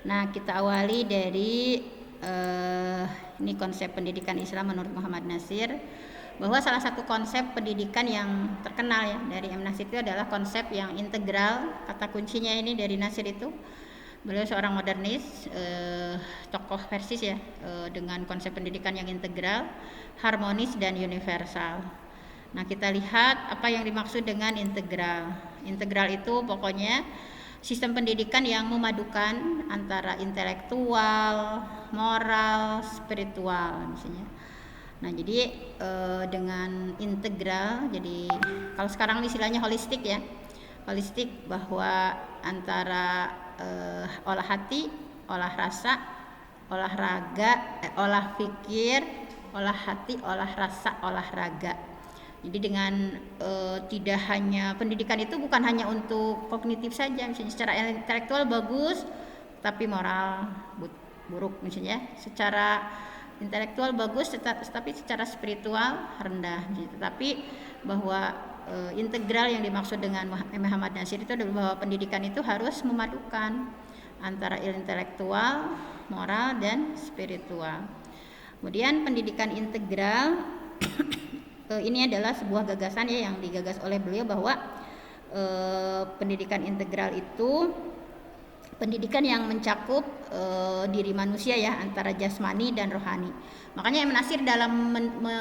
Nah, kita awali dari ini konsep pendidikan Islam menurut Muhammad Nasir, bahwa salah satu konsep pendidikan yang terkenal ya dari M. Nasir itu adalah konsep yang integral. Kata kuncinya ini dari Nasir itu, beliau seorang modernis, tokoh Persis ya, dengan konsep pendidikan yang integral, harmonis dan universal. Nah, kita lihat apa yang dimaksud dengan integral. Integral itu pokoknya sistem pendidikan yang memadukan antara intelektual, moral, spiritual misalnya. Nah, jadi dengan integral, jadi kalau sekarang istilahnya holistik ya. Holistik bahwa antara olah hati, olah rasa, olah raga, olah pikir, olah hati, olah rasa, olah raga. Jadi dengan tidak hanya pendidikan itu bukan hanya untuk kognitif saja, misalnya secara intelektual bagus tapi moral buruk misalnya, secara intelektual bagus tetapi secara spiritual rendah gitu. Tetapi bahwa integral yang dimaksud dengan Muhammad Nasir itu adalah bahwa pendidikan itu harus memadukan antara intelektual, moral dan spiritual. Kemudian pendidikan integral ini adalah sebuah gagasan ya yang digagas oleh beliau, bahwa pendidikan integral itu pendidikan yang mencakup diri manusia ya, antara jasmani dan rohani. Makanya Ibnu Nasir dalam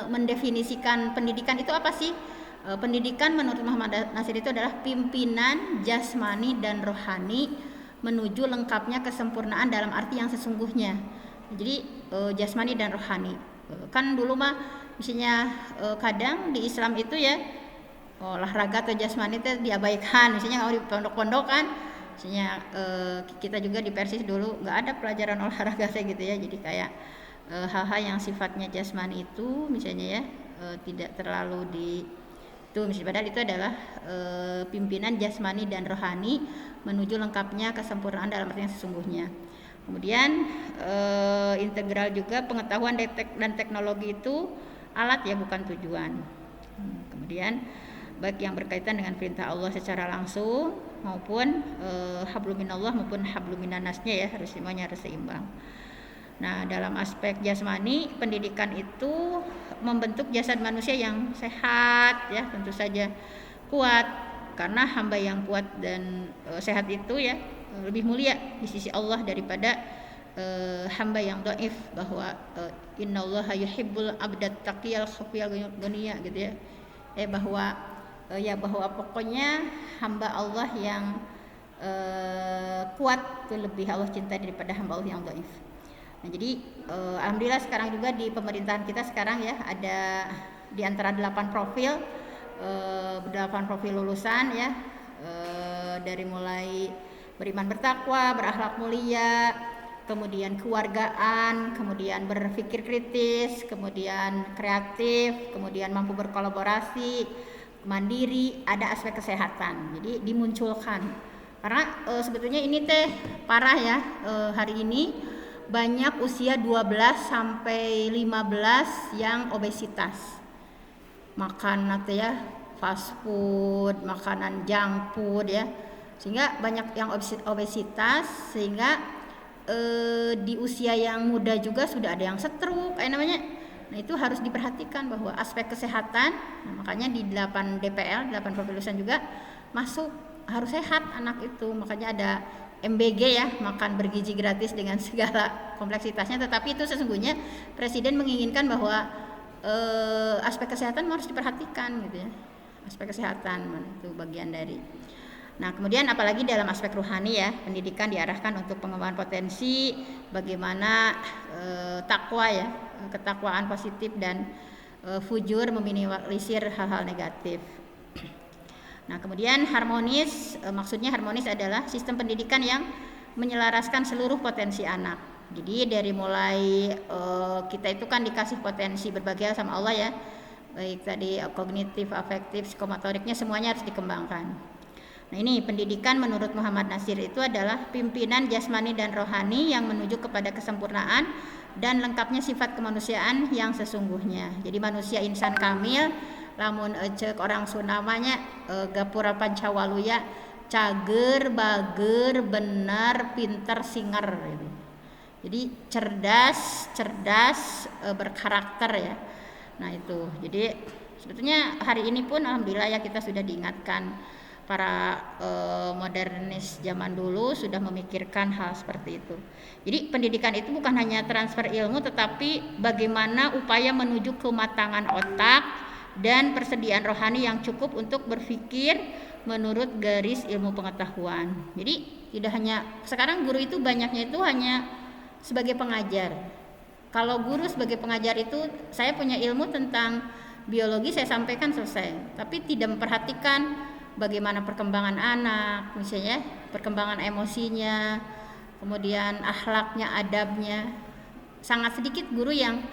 mendefinisikan pendidikan itu apa sih? Pendidikan menurut Muhammad Nasir itu adalah pimpinan jasmani dan rohani menuju lengkapnya kesempurnaan dalam arti yang sesungguhnya. Jadi jasmani dan rohani. Kan dulu mah misalnya kadang di Islam itu ya olahraga atau jasmani itu diabaikan, misalnya kalau di pondok-pondok kan misalnya kita juga di Persis dulu nggak ada pelajaran olahraga kayak gitu ya, jadi kayak hal-hal yang sifatnya jasmani itu misalnya ya tidak terlalu itu misalnya, padahal itu adalah pimpinan jasmani dan rohani menuju lengkapnya kesempurnaan dalam arti yang sesungguhnya. Kemudian integral juga pengetahuan dan teknologi itu alat ya, bukan tujuan. Kemudian baik yang berkaitan dengan perintah Allah secara langsung maupun hablum minallah maupun hablum minannasnya ya, harus semuanya harus seimbang. Nah, dalam aspek jasmani, pendidikan itu membentuk jasad manusia yang sehat ya, tentu saja kuat, karena hamba yang kuat dan sehat itu ya lebih mulia di sisi Allah daripada hamba yang dhaif, bahwa innallaha yuhibbul abdat taqiyal khafiyal ghaniya gitu ya. Bahwa bahwa pokoknya hamba Allah yang kuat itu lebih Allah cinta daripada hamba Allah yang dhaif. Nah, jadi alhamdulillah sekarang juga di pemerintahan kita sekarang ya ada di antara 8 profil lulusan ya, dari mulai beriman bertakwa, berakhlak mulia, kemudian kewargaan, kemudian berpikir kritis, kemudian kreatif, kemudian mampu berkolaborasi, mandiri, ada aspek kesehatan. Jadi dimunculkan. Karena sebetulnya ini teh parah ya, hari ini banyak usia 12 sampai 15 yang obesitas. Makan ya fast food, makanan junk food ya. Sehingga banyak yang obesitas, sehingga di usia yang muda juga sudah ada yang stroke namanya. Nah, itu harus diperhatikan bahwa aspek kesehatan. Nah, makanya di 8 DPL, 8 profil lulusan juga masuk harus sehat anak itu. Makanya ada MBG ya, makan bergizi gratis dengan segala kompleksitasnya. Tetapi itu sesungguhnya Presiden menginginkan bahwa aspek kesehatan harus diperhatikan gitu ya. Aspek kesehatan itu bagian dari. Nah, kemudian apalagi dalam aspek rohani ya, pendidikan diarahkan untuk pengembangan potensi bagaimana takwa ya, ketakwaan positif dan fujur, meminimalisir hal-hal negatif. Nah, kemudian harmonis, maksudnya harmonis adalah sistem pendidikan yang menyelaraskan seluruh potensi anak. Jadi dari mulai kita itu kan dikasih potensi berbagai sama Allah ya, baik tadi kognitif, afektif, psikomotoriknya semuanya harus dikembangkan. Nah, ini pendidikan menurut Muhammad Nasir itu adalah pimpinan jasmani dan rohani yang menuju kepada kesempurnaan dan lengkapnya sifat kemanusiaan yang sesungguhnya. Jadi manusia insan kamil, lamun cek orang Sunda namanya gapura pancawaluya, cager, bager, benar, pinter, singer gitu. Jadi cerdas, berkarakter ya. Nah itu, jadi sebetulnya hari ini pun alhamdulillah ya kita sudah diingatkan, para modernis zaman dulu sudah memikirkan hal seperti itu. Jadi pendidikan itu bukan hanya transfer ilmu, tetapi bagaimana upaya menuju kematangan otak dan persediaan rohani yang cukup untuk berpikir menurut garis ilmu pengetahuan. Jadi tidak hanya, sekarang guru itu banyaknya itu hanya sebagai pengajar. Kalau guru sebagai pengajar itu, saya punya ilmu tentang biologi, saya sampaikan selesai, tapi tidak memperhatikan bagaimana perkembangan anak, misalnya perkembangan emosinya, kemudian akhlaknya, adabnya. Sangat sedikit guru yang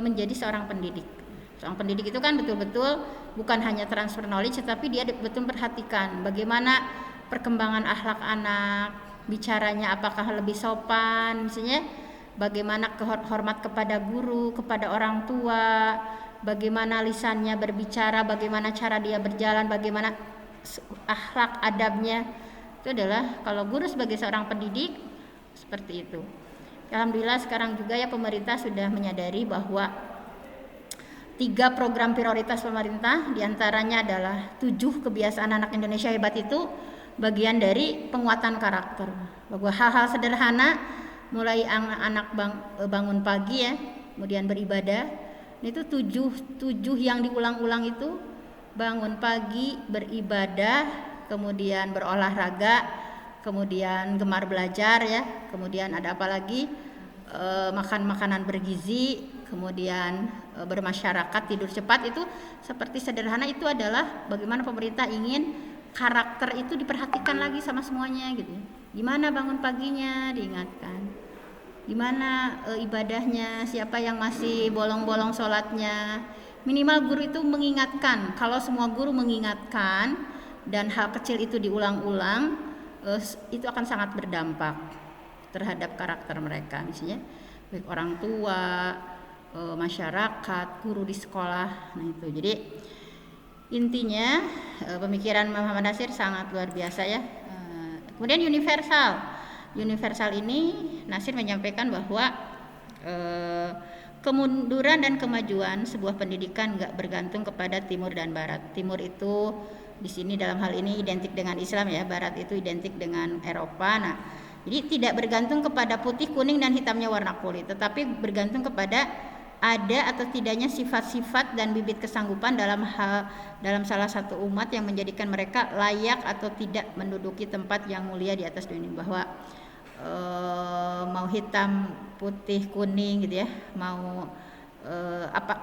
menjadi seorang pendidik. Seorang pendidik itu kan betul-betul bukan hanya transfer knowledge, tetapi dia betul memperhatikan bagaimana perkembangan akhlak anak, bicaranya apakah lebih sopan, misalnya bagaimana hormat kepada guru, kepada orang tua, bagaimana lisannya berbicara, bagaimana cara dia berjalan, bagaimana akhlak adabnya. Itu adalah kalau guru sebagai seorang pendidik seperti itu. Alhamdulillah sekarang juga ya pemerintah sudah menyadari bahwa 3 program prioritas pemerintah, diantaranya adalah 7 kebiasaan anak Indonesia hebat itu bagian dari penguatan karakter. Bahwa hal-hal sederhana, mulai anak bangun pagi ya, kemudian beribadah, itu 7 yang diulang-ulang itu, bangun pagi, beribadah, kemudian berolahraga, kemudian gemar belajar ya, kemudian ada apa lagi, makan makanan bergizi, kemudian bermasyarakat, tidur cepat. Itu seperti sederhana, itu adalah bagaimana pemerintah ingin karakter itu diperhatikan lagi sama semuanya gitu. Gimana bangun paginya diingatkan, gimana ibadahnya, siapa yang masih bolong-bolong sholatnya. Minimal guru itu mengingatkan. Kalau semua guru mengingatkan dan hal kecil itu diulang-ulang, itu akan sangat berdampak terhadap karakter mereka, misalnya baik orang tua, masyarakat, guru di sekolah. Nah itu, jadi intinya pemikiran Muhammad Natsir sangat luar biasa ya. Kemudian universal ini Natsir menyampaikan bahwa kemunduran dan kemajuan sebuah pendidikan nggak bergantung kepada timur dan barat. Timur itu di sini dalam hal ini identik dengan Islam ya, barat itu identik dengan Eropa. Nah, jadi tidak bergantung kepada putih, kuning dan hitamnya warna kulit, tetapi bergantung kepada ada atau tidaknya sifat-sifat dan bibit kesanggupan dalam salah satu umat yang menjadikan mereka layak atau tidak menduduki tempat yang mulia di atas dunia. Bahwa mau hitam, putih, kuning gitu ya, mau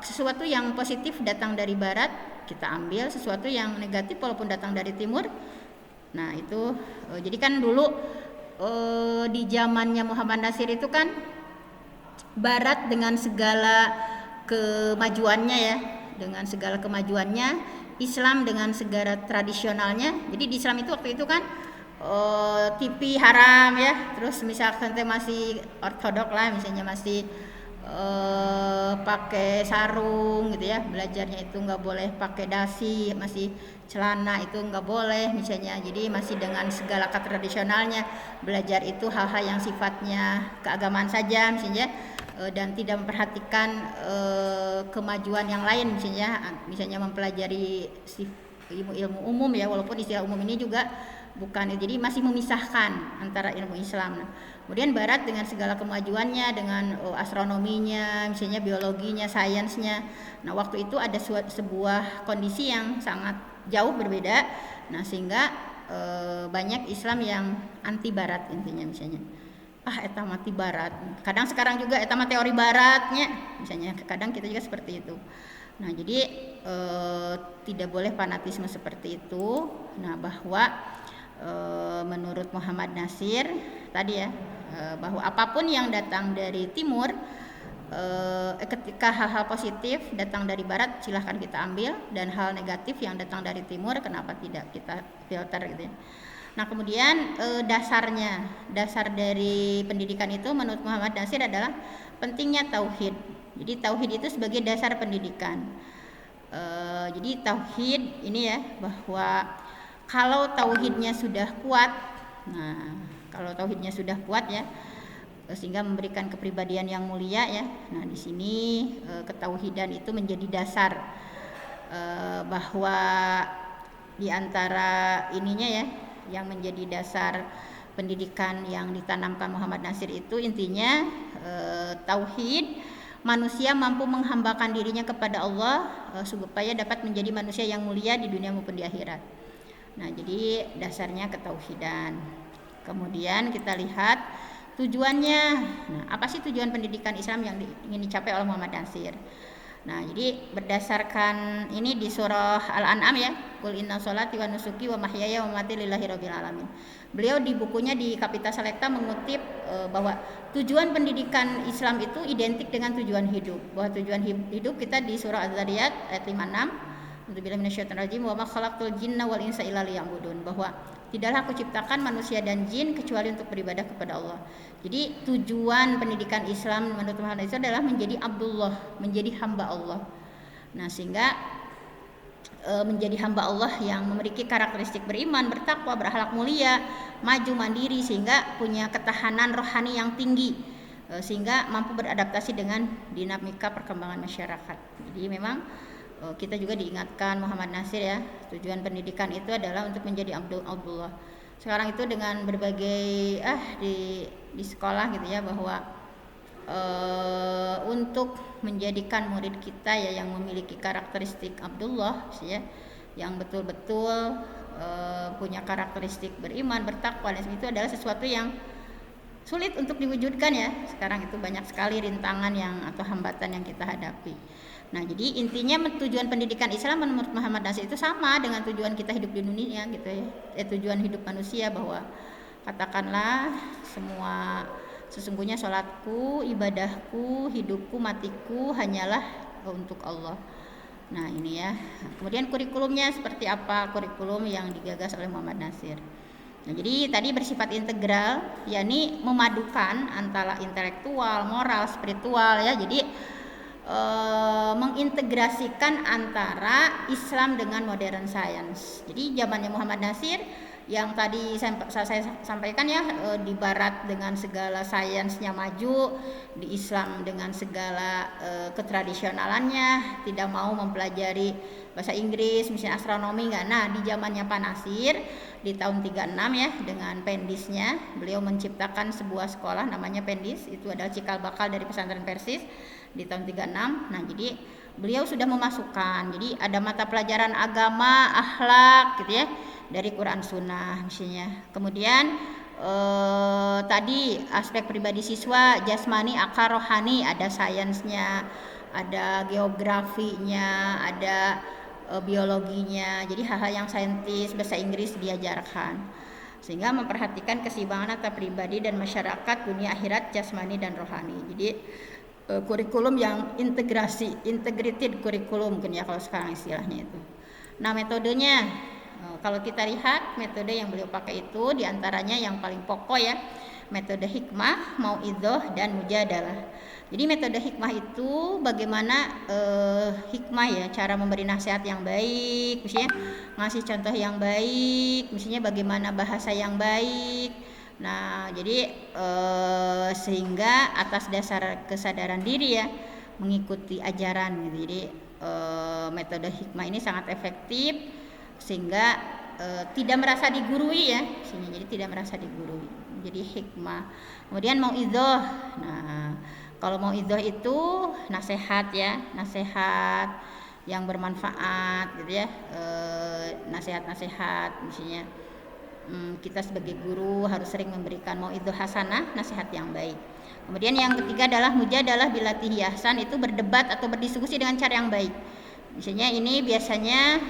sesuatu yang positif datang dari barat kita ambil, sesuatu yang negatif walaupun datang dari timur. Nah itu jadi kan dulu di zamannya Muhammad Natsir itu kan barat dengan segala kemajuannya ya, dengan segala kemajuannya, Islam dengan segala tradisionalnya. Jadi di Islam itu waktu itu kan TV haram ya, terus misalkan masih ortodok lah, misalnya masih pakai sarung gitu ya, belajarnya itu nggak boleh pakai dasi, masih celana itu nggak boleh misalnya. Jadi masih dengan segala tradisionalnya, belajar itu hal-hal yang sifatnya keagamaan saja misalnya, dan tidak memperhatikan kemajuan yang lain, misalnya mempelajari ilmu umum ya, walaupun istilah umum ini juga bukan, jadi masih memisahkan antara ilmu Islam. Nah, kemudian barat dengan segala kemajuannya, dengan astronominya, misalnya biologinya, sainsnya. Nah waktu itu ada sebuah kondisi yang sangat jauh berbeda. Nah sehingga banyak Islam yang anti barat intinya, misalnya eta mati barat. Kadang sekarang juga eta mah teori baratnya, misalnya kadang kita juga seperti itu. Nah jadi tidak boleh fanatisme seperti itu. Nah bahwa menurut Muhammad Natsir tadi ya, bahwa apapun yang datang dari timur, ketika hal-hal positif datang dari barat silahkan kita ambil, dan hal negatif yang datang dari timur kenapa tidak kita filter gitu ya. Nah kemudian dasar dari pendidikan itu menurut Muhammad Natsir adalah pentingnya tauhid. Jadi tauhid itu sebagai dasar pendidikan. Jadi tauhid ini ya, bahwa kalau tauhidnya sudah kuat, nah kalau tauhidnya sudah kuat ya, sehingga memberikan kepribadian yang mulia ya. Nah di sini ketauhidan itu menjadi dasar bahwa di antara ininya ya, yang menjadi dasar pendidikan yang ditanamkan Muhammad Nasir itu intinya tauhid, manusia mampu menghambakan dirinya kepada Allah supaya dapat menjadi manusia yang mulia di dunia maupun di akhirat. Nah, jadi dasarnya ketauhidan. Kemudian kita lihat tujuannya. Nah, apa sih tujuan pendidikan Islam yang ingin dicapai oleh Muhammad Nasir? Nah, jadi berdasarkan ini di surah Al-An'am ya, Qul inna sholati wa nusuki wa mahyaya wa mamati lillahi rabbil alamin. Beliau di bukunya di Kapita Selekta mengutip bahwa tujuan pendidikan Islam itu identik dengan tujuan hidup. Bahwa tujuan hidup kita di surah Az-Zariyat ayat 56, A'udzubillahi minasyaitonir rajim, wa ma khalaqtul jinna wal insa illa liya'budun, bahwa tidaklah aku ciptakan manusia dan jin kecuali untuk beribadah kepada Allah. Jadi tujuan pendidikan Islam menurut Muhammad itu adalah menjadi Abdullah, menjadi hamba Allah. Nah, sehingga menjadi hamba Allah yang memiliki karakteristik beriman, bertakwa, berakhlak mulia, maju mandiri, sehingga punya ketahanan rohani yang tinggi, sehingga mampu beradaptasi dengan dinamika perkembangan masyarakat. Jadi memang kita juga diingatkan Muhammad Nasir ya, tujuan pendidikan itu adalah untuk menjadi Abdullah. Sekarang itu dengan berbagai di sekolah gitu ya, bahwa untuk menjadikan murid kita ya yang memiliki karakteristik Abdullah ya, yang betul-betul punya karakteristik beriman, bertakwa, dan itu adalah sesuatu yang sulit untuk diwujudkan ya. Sekarang itu banyak sekali rintangan atau hambatan yang kita hadapi. Nah, jadi intinya tujuan pendidikan Islam menurut Muhammad Nasir itu sama dengan tujuan kita hidup di dunia gitu ya. Tujuan hidup manusia, bahwa katakanlah semua sesungguhnya sholatku, ibadahku, hidupku, matiku hanyalah untuk Allah. Nah, ini ya. Kemudian kurikulumnya seperti apa? Kurikulum yang digagas oleh Muhammad Nasir. Nah, jadi tadi bersifat integral, yakni memadukan antara intelektual, moral, spiritual ya. Jadi mengintegrasikan antara Islam dengan modern science. Jadi zamannya Muhammad Nasir yang tadi saya sampaikan ya, di barat dengan segala sainsnya maju, di Islam dengan segala ketradisionalannya, tidak mau mempelajari bahasa Inggris, misalnya astronomi enggak. Nah, di zamannya Pak Nasir di tahun 36 ya, dengan Pendisnya, beliau menciptakan sebuah sekolah namanya Pendis, itu adalah cikal bakal dari pesantren Persis di tahun 36. Nah, jadi beliau sudah memasukkan, jadi ada mata pelajaran agama, akhlak gitu ya, dari Quran Sunnah misalnya. Kemudian tadi aspek pribadi siswa, jasmani, akar, rohani, ada sainsnya, ada geografinya, ada biologinya. Jadi hal-hal yang saintis, bahasa Inggris diajarkan, sehingga memperhatikan keseimbangan antara pribadi dan masyarakat, dunia akhirat, jasmani dan rohani. Jadi kurikulum yang integrated kurikulum kan ya kalau sekarang istilahnya itu. Nah, metodenya kalau kita lihat metode yang beliau pakai itu diantaranya yang paling pokok ya, metode hikmah, mauidhah, dan mujadalah. Jadi metode hikmah itu bagaimana hikmah ya, cara memberi nasihat yang baik, misalnya ngasih contoh yang baik, misalnya bagaimana bahasa yang baik. Nah, jadi sehingga atas dasar kesadaran diri ya, mengikuti ajaran gitu. Jadi metode hikmah ini sangat efektif sehingga tidak merasa digurui ya, jadi tidak merasa digurui. Jadi hikmah. Kemudian mauidhah. Nah, kalau mauidhah itu nasihat ya, nasihat yang bermanfaat gitu ya, nasihat-nasihat misalnya. Kita sebagai guru harus sering memberikan mauidhah hasanah, nasihat yang baik. Kemudian yang ketiga adalah mujadalah bilatihi ahsan, itu berdebat atau berdiskusi dengan cara yang baik. Misalnya ini biasanya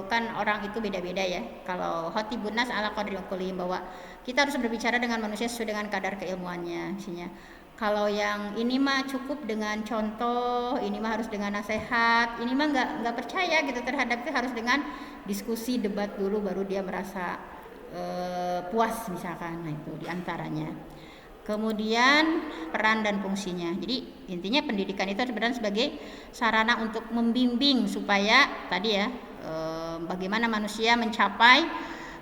kan orang itu beda-beda ya. Kalau khotibun nas ala qadri uqulihim, bahwa kita harus berbicara dengan manusia sesuai dengan kadar keilmuannya. Misalnya kalau yang ini mah cukup dengan contoh, ini mah harus dengan nasihat, ini mah nggak percaya gitu terhadap itu, harus dengan diskusi, debat dulu baru dia merasa puas misalkan. Nah, itu diantaranya. Kemudian peran dan fungsinya. Jadi intinya pendidikan itu harus berperan sebagai sarana untuk membimbing supaya tadi ya bagaimana manusia mencapai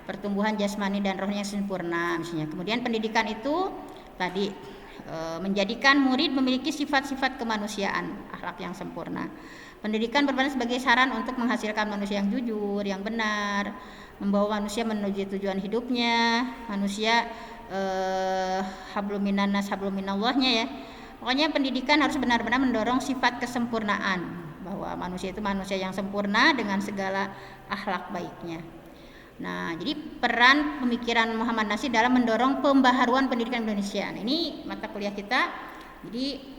pertumbuhan jasmani dan rohnya sempurna misalnya. Kemudian pendidikan itu tadi menjadikan murid memiliki sifat-sifat kemanusiaan, akhlak yang sempurna. Pendidikan berperan sebagai saran untuk menghasilkan manusia yang jujur, yang benar, membawa manusia menuju tujuan hidupnya, manusia hablum minannas hablum minallahnya ya. Pokoknya pendidikan harus benar-benar mendorong sifat kesempurnaan, bahwa manusia itu manusia yang sempurna dengan segala akhlak baiknya. Nah, jadi peran pemikiran Muhammad Nasir dalam mendorong pembaharuan pendidikan Indonesia. Nah, ini mata kuliah kita. Jadi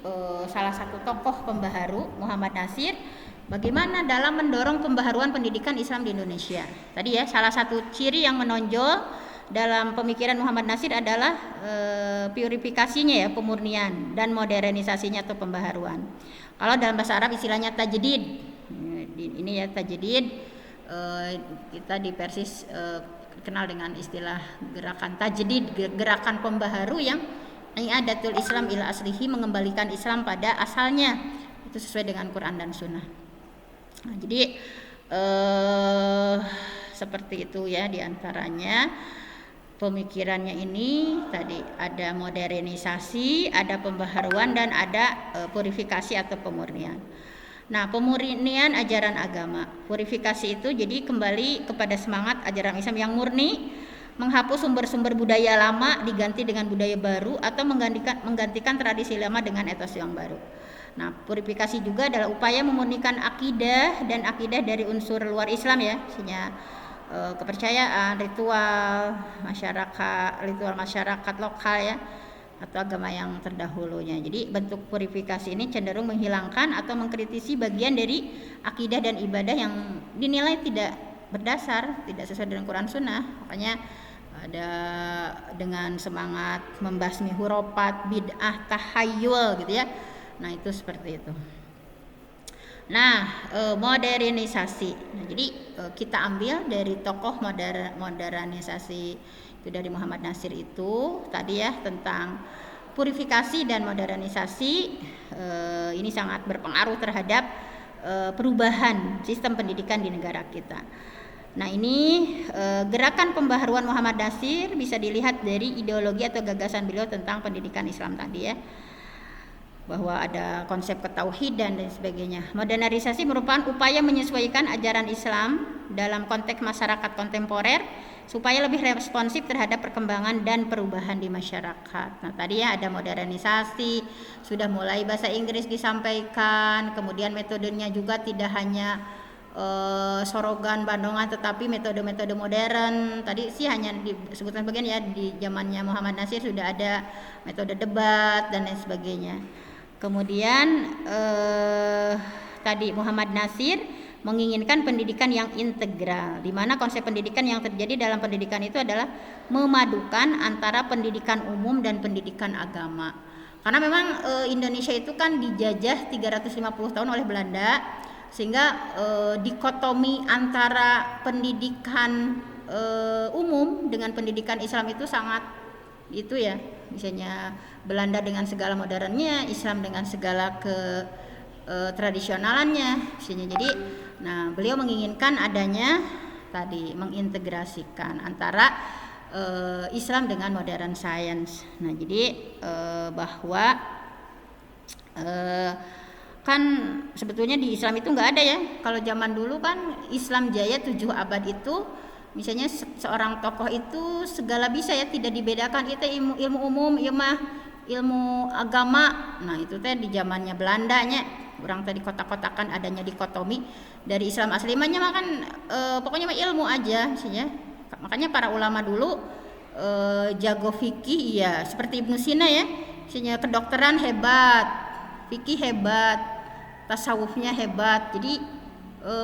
salah satu tokoh pembaharu Muhammad Nasir, bagaimana dalam mendorong pembaharuan pendidikan Islam di Indonesia. Tadi ya, salah satu ciri yang menonjol dalam pemikiran Muhammad Nasir adalah purifikasinya ya, pemurnian dan modernisasinya atau pembaharuan. Kalau dalam bahasa Arab istilahnya tajdid. Ini ya tajdid. Kita di Persis kenal dengan istilah gerakan tajdid, gerakan pembaharu yang i'adatul Islam ila aslihi, mengembalikan Islam pada asalnya, itu sesuai dengan Quran dan Sunnah. Nah, jadi seperti itu ya, diantaranya pemikirannya ini tadi ada modernisasi, ada pembaharuan, dan ada purifikasi atau pemurnian. Nah, pemurnian ajaran agama, purifikasi itu jadi kembali kepada semangat ajaran Islam yang murni, menghapus sumber-sumber budaya lama diganti dengan budaya baru, atau menggantikan tradisi lama dengan etos yang baru. Nah, purifikasi juga adalah upaya memurnikan akidah dan akidah dari unsur luar Islam ya, misalnya kepercayaan, ritual masyarakat lokal ya, atau agama yang terdahulunya. Jadi bentuk purifikasi ini cenderung menghilangkan atau mengkritisi bagian dari akidah dan ibadah yang dinilai tidak berdasar, tidak sesuai dengan Quran Sunnah. Makanya ada dengan semangat membasmi hurufat, bid'ah, tahayyul gitu ya. Nah, itu seperti itu. Nah, modernisasi. Nah, jadi kita ambil dari tokoh modernisasi itu dari Muhammad Nasir itu tadi ya, tentang purifikasi dan modernisasi. Ini sangat berpengaruh terhadap perubahan sistem pendidikan di negara kita. Nah, ini gerakan pembaharuan Muhammad Nasir bisa dilihat dari ideologi atau gagasan beliau tentang pendidikan Islam tadi ya, bahwa ada konsep ketauhidan dan sebagainya. Modernisasi merupakan upaya menyesuaikan ajaran Islam dalam konteks masyarakat kontemporer supaya lebih responsif terhadap perkembangan dan perubahan di masyarakat. Nah, tadi ya ada modernisasi, sudah mulai bahasa Inggris disampaikan, kemudian metodenya juga tidak hanya sorogan bandongan, tetapi metode-metode modern. Tadi sih hanya disebutkan bagian ya, di zamannya Muhammad Nasir sudah ada metode debat dan lain sebagainya. Kemudian tadi Muhammad Nasir menginginkan pendidikan yang integral, di mana konsep pendidikan yang terjadi dalam pendidikan itu adalah memadukan antara pendidikan umum dan pendidikan agama. Karena memang Indonesia itu kan dijajah 350 tahun oleh Belanda, sehingga dikotomi antara pendidikan umum dengan pendidikan Islam itu sangat itu ya, misalnya Belanda dengan segala modernnya, Islam dengan segala tradisionalannya misalnya. Jadi nah, beliau menginginkan adanya tadi mengintegrasikan antara Islam dengan modern science. Nah, jadi bahwa kan sebetulnya di Islam itu nggak ada ya. Kalau zaman dulu kan Islam jaya 7 abad itu, misalnya seorang tokoh itu segala bisa ya, tidak dibedakan itu ilmu umum, ilmu agama. Nah, itu teh di zamannya Belandanya, orang tadi kotak-kotakan adanya dikotomi. Dari Islam aslinya mah kan pokoknya mah ilmu aja misalnya. Makanya para ulama dulu jago fikih ya, seperti Ibnu Sina ya, misalnya kedokteran hebat, fikih hebat, tasawufnya hebat. Jadi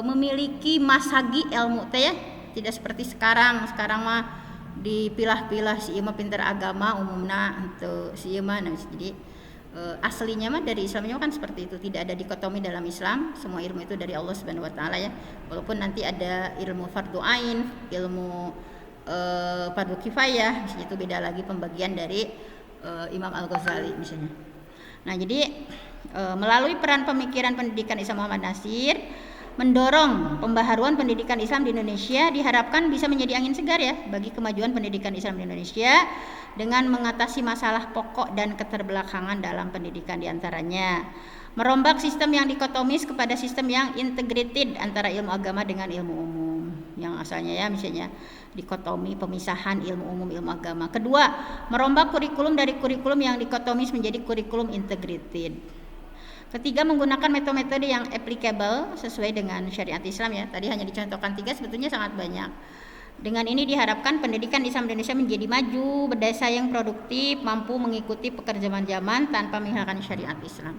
memiliki masagi ilmu teh ya, tidak seperti sekarang mah dipilah-pilah si imam pinter agama umumna itu si imam. Nah, jadi aslinya mah dari Islamnya kan seperti itu, tidak ada dikotomi dalam Islam, semua ilmu itu dari Allah Subhanahu wa taala ya. Walaupun nanti ada ilmu fardhu ain, ilmu fardhu kifayah, misalnya itu beda lagi pembagian dari Imam Al-Ghazali misalnya. Nah, jadi melalui peran pemikiran pendidikan Islam Muhammad Nasir, mendorong pembaharuan pendidikan Islam di Indonesia diharapkan bisa menjadi angin segar ya bagi kemajuan pendidikan Islam di Indonesia dengan mengatasi masalah pokok dan keterbelakangan dalam pendidikan diantaranya. Merombak sistem yang dikotomis kepada sistem yang integrated antara ilmu agama dengan ilmu umum. Yang asalnya ya misalnya dikotomi pemisahan ilmu umum ilmu agama. Kedua, merombak kurikulum dari kurikulum yang dikotomis menjadi kurikulum integrated. Ketiga, menggunakan metode-metode yang applicable sesuai dengan syariat Islam ya. Tadi hanya dicontohkan 3, sebetulnya sangat banyak. Dengan ini diharapkan pendidikan Islam Indonesia menjadi maju, berdaya saing produktif, mampu mengikuti pekerjaan zaman tanpa menghilangkan syariat Islam.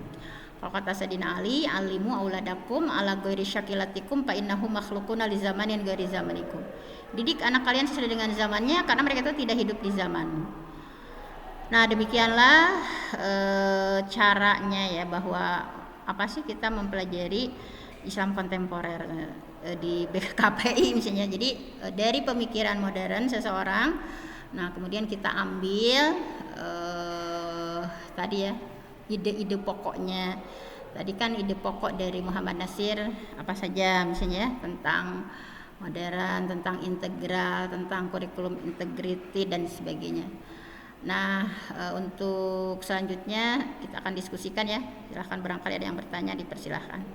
Kalau kata Sayyidina Ali, alimu auladakum ala ghairi syakilatikum fa innahu makhluquna li zamanin ghairi zamanikum. Didik anak kalian sesuai dengan zamannya karena mereka itu tidak hidup di zaman. Nah, demikianlah caranya ya, bahwa apa sih kita mempelajari Islam kontemporer di BKKPI misalnya. Jadi dari pemikiran modern seseorang, nah kemudian kita ambil tadi ya ide-ide pokoknya. Tadi kan ide pokok dari Muhammad Nasir apa saja misalnya tentang modern, tentang integral, tentang kurikulum integrity dan sebagainya. Nah, untuk selanjutnya kita akan diskusikan ya. Silahkan barangkali ada yang bertanya, dipersilahkan.